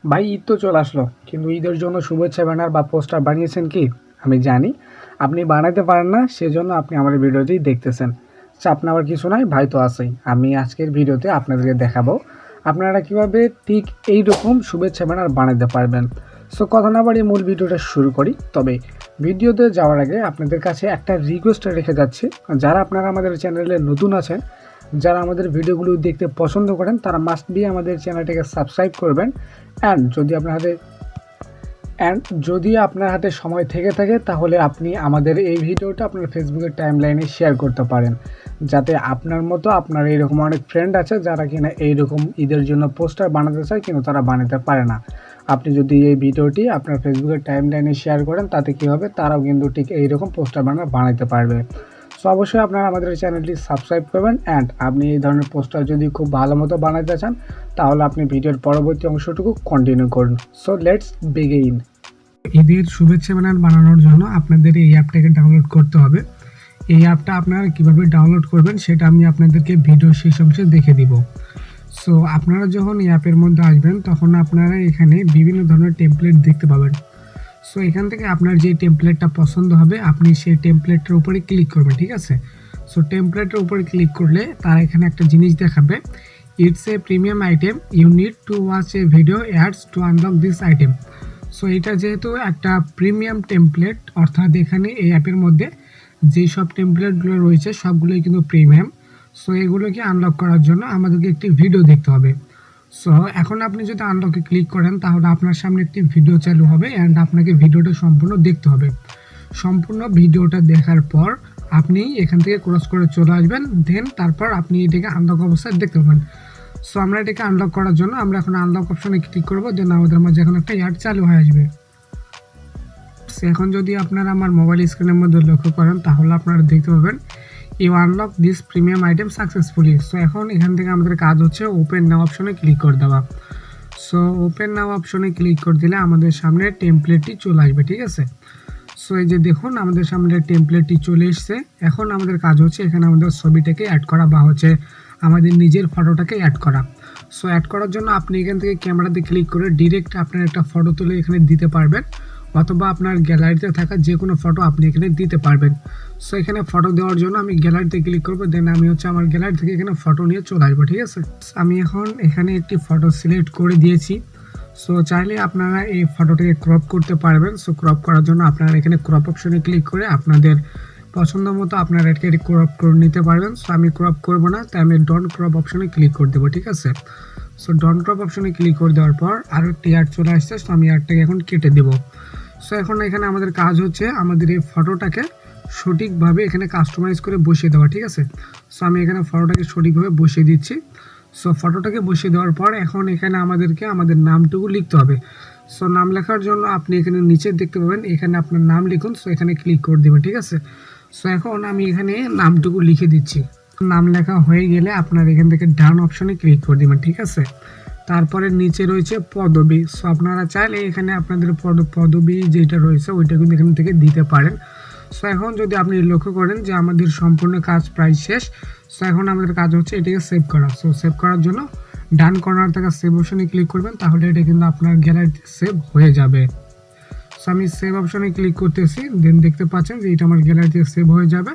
ভাই ঈদ তো চলে আসলো, কিন্তু ঈদের জন্য শুভেচ্ছা ব্যানার বা পোস্টার বানিয়েছেন কি? আমি জানি আপনি বানাতে পারেন না, সেজন্য আপনি আমার ভিডিওটি দেখতেছেন। চাপ নেওয়ার কিছু নাই, ভাই তো আছেই। আমি আজকের ভিডিওতে আপনাদেরকে দেখাবো আপনারা কিভাবে ঠিক এই রকম শুভেচ্ছা ব্যানার বানাতে পারবেন। সো কথা না বাড়িয়ে মূল ভিডিওটা শুরু করি। তবে ভিডিওতে যাওয়ার আগে আপনাদের কাছে একটা রিকোয়েস্ট রেখে যাচ্ছি, যারা আপনারা আমাদের চ্যানেলে নতুন আছেন, যারা আমাদের ভিডিওগুলো দেখতে পছন্দ করেন, তারা মাস্ট বি আমাদের চ্যানেলটাকে সাবস্ক্রাইব করবেন। অ্যান্ড যদি আপনার হাতে সময় থেকে থাকে, তাহলে আপনি আমাদের এই ভিডিওটা আপনার ফেসবুকের টাইমলাইনে শেয়ার করতে পারেন, যাতে আপনার মতো আপনার এইরকম অনেক ফ্রেন্ড আছে যারা কিনা এইরকম ঈদের জন্য পোস্টার বানাতে চায় কিন্তু তারা বানাতে পারে না। আপনি যদি এই ভিডিওটি আপনার ফেসবুকের টাইমলাইনে শেয়ার করেন, তাতে কী হবে, তারাও কিন্তু ঠিক এইরকম পোস্টার বানাতে পারবে। সো অবশ্যই আপনারা আমাদের চ্যানেলটি সাবস্ক্রাইব করবেন। অ্যান্ড আপনি এই ধরনের পোস্টার যদি খুব ভালো মতো বানাতে চান, তাহলে আপনি ভিডিওর পরবর্তী অংশটুকু কন্টিনিউ করুন। So let's begin. ঈদের শুভেচ্ছা ব্যানার বানানোর জন্য আপনাদের এই অ্যাপটাকে ডাউনলোড করতে হবে। এই অ্যাপটা আপনারা কীভাবে ডাউনলোড করবেন সেটা আমি আপনাদেরকে ভিডিও শেষ অংশে দেখে দিব। সো আপনারা যখন এই অ্যাপের মধ্যে আসবেন, তখন আপনারা এখানে বিভিন্ন ধরনের টেমপ্লেট দেখতে পাবেন। সো এখান থেকে আপনার যে টেমপ্লেটটা পছন্দ হবে, আপনি সেই টেমপ্লেটের উপরে ক্লিক করবেন, ঠিক আছে? সো টেমপ্লেটের উপরে ক্লিক করলে তারা এখানে একটা জিনিস দেখাবে, it's a premium item, you need to watch a video ads to unlock this item. So এটা যেহেতু একটা প্রিমিয়াম টেমপ্লেট, অর্থাৎ এখানে এই অ্যাপের মধ্যে যেই সব টেমপ্লেটগুলো রয়েছে সবগুলোই কিন্তু প্রিমিয়াম। সো এগুলোকে আনলক করার জন্য আমাদেরকে একটি ভিডিও দেখতে হবে। সো এখন আপনি যদি আনলকে ক্লিক করেন, তাহলে আপনার সামনে একটি ভিডিও চালু হবে অ্যান্ড আপনাকে ভিডিওটা সম্পূর্ণ দেখতে হবে। সম্পূর্ণ ভিডিওটা দেখার পর আপনি এখান থেকে ক্রস করে চলে আসবেন, দেন তারপর আপনি এটাকে আনলক অবস্থায় দেখতে পাবেন। সো আমরা এটাকে আনলক করার জন্য আমরা এখন আনলক অপশনে ক্লিক করব, দেন আমাদের মাঝে এখন একটা অ্যাড চালু হয়ে আসবে। এখন যদি আপনারা আমার মোবাইল স্ক্রিনের মধ্যে লক্ষ্য করেন, তাহলে আপনারা দেখতে পাবেন you unlock this premium item successfully. So এখন এখান থেকে আমাদের কাজ হচ্ছে ওপেন নাও অপশনে ক্লিক করে দেওয়া। সো ওপেন নাও অপশনে ক্লিক করে দিলে আমাদের সামনে টেমপ্লেটটি চলে আসবে, ঠিক আছে? সো এই যে দেখুন, আমাদের সামনে টেমপ্লেটটি চলে এসছে। এখন আমাদের কাজ হচ্ছে এখানে আমাদের ছবিটাকে অ্যাড করা বা হচ্ছে আমাদের নিজের ফটোটাকে অ্যাড করা। সো অ্যাড করার জন্য আপনি এখান থেকে ক্যামেরাতে ক্লিক করে ডিরেক্ট আপনার একটা ফটো তুলে এখানে দিতে পারবেন, অথবা আপনার গ্যালারিতে থাকা যে কোনো ফটো আপনি এখানে দিতে পারবেন। সো এখানে ফটো দেওয়ার জন্য আমি গ্যালারিতে ক্লিক করবো, দেন আমি হচ্ছে আমার গ্যালারি থেকে এখানে ফটো নিয়ে চলে আসবো, ঠিক আছে? আমি এখন এখানে একটি ফটো সিলেক্ট করে দিয়েছি। সো চাইলে আপনারা এই ফটোটাকে ক্রপ করতে পারবেন। সো ক্রপ করার জন্য আপনারা এখানে ক্রপ অপশনে ক্লিক করে আপনাদের পছন্দ মতো আপনারা এটাকে ক্রপ করে নিতে পারবেন। সো আমি ক্রপ করব না, তাই আমি ডন্ট ক্রপ অপশনে ক্লিক করে দেবো, ঠিক আছে? সো ডন্ট ক্রপ অপশনে ক্লিক করে দেওয়ার পর আরও একটি অ্যাড চলে আসছে। সো আমি অ্যাডটাকে এখন কেটে দেবো। সো এখন এখানে আমাদের কাজ হচ্ছে আমাদের এই ফটোটাকে সঠিকভাবে এখানে কাস্টমাইজ করে বসিয়ে দেওয়া, ঠিক আছে? সো আমি এখানে ফটোটাকে সঠিকভাবে বসিয়ে দিচ্ছি। সো ফটোটাকে বসিয়ে দেওয়ার পর এখন এখানে আমাদেরকে আমাদের নামটুকু লিখতে হবে। সো নাম লেখার জন্য আপনি এখানে নিচে দেখতে পাবেন, এখানে আপনার নাম লিখুন। সো এখানে ক্লিক করে দেবেন, ঠিক আছে? সো এখন আমি এখানে নামটুকু লিখে দিচ্ছি। নাম লেখা হয়ে গেলে আপনার এখান থেকে ডান অপশনে ক্লিক করে দেবেন, ঠিক আছে? তারপরে নিচে রয়েছে পদবি। সো আপনারা চাইলে এখানে আপনাদের পদবি যেটা রয়েছে ওইটা কিন্তু এখান থেকে দিতে পারেন। সো এখন যদি আপনি লক্ষ্য করেন যে আমাদের সম্পূর্ণ কাজ প্রায় শেষ। সো এখন আমাদের কাজ হচ্ছে এটাকে সেভ করা। সো সেভ করার জন্য ডান কর্নার থেকে সেভ অপশনে ক্লিক করবেন, তাহলে এটা কিন্তু আপনার গ্যালারিতে সেভ হয়ে যাবে। সো আমি সেভ অপশনে ক্লিক করতেছি, দেন দেখতে পাচ্ছেন যে এটা আমার গ্যালারিতে সেভ হয়ে যাবে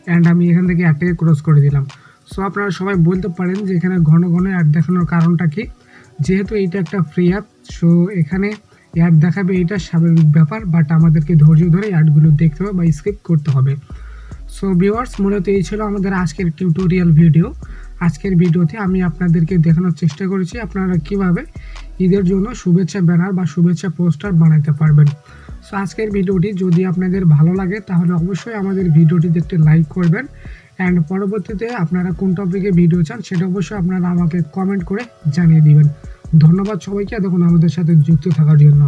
অ্যান্ড আমি এখান থেকে অ্যাডটাকে ক্লোজ করে দিলাম। সো আপনারা সবাই বলতে পারেন যে এখানে ঘন ঘন অ্যাড দেখানোর কারণটা কি? যেহেতু এইটা একটা ফ্রি অ্যাপ, সো এখানে অ্যাড দেখাবে, এটা স্বাভাবিক ব্যাপার, বাট আমাদেরকে ধৈর্য ধরে অ্যাডগুলো দেখতে হবে বা স্কিপ করতে হবে। সো ভিউয়ার্স, মূলত এই ছিল আমাদের আজকের টিউটোরিয়াল ভিডিও। আজকের ভিডিওতে আমি আপনাদেরকে দেখানোর চেষ্টা করেছি আপনারা কিভাবে ঈদের জন্য শুভেচ্ছা ব্যানার বা শুভেচ্ছা পোস্টার বানাতে পারবেন। সো আজকের ভিডিওটি যদি আপনাদের ভালো লাগে, তাহলে অবশ্যই আমাদের ভিডিওটিতে একটি লাইক করবেন অ্যান্ড পরবর্তীতে আপনারা কোন টপিকে ভিডিও চান সেটা অবশ্যই আপনারা আমাকে কমেন্ট করে জানিয়ে দিবেন। ধন্যবাদ সবাইকে এতক্ষণ আমাদের সাথে যুক্ত থাকার জন্য।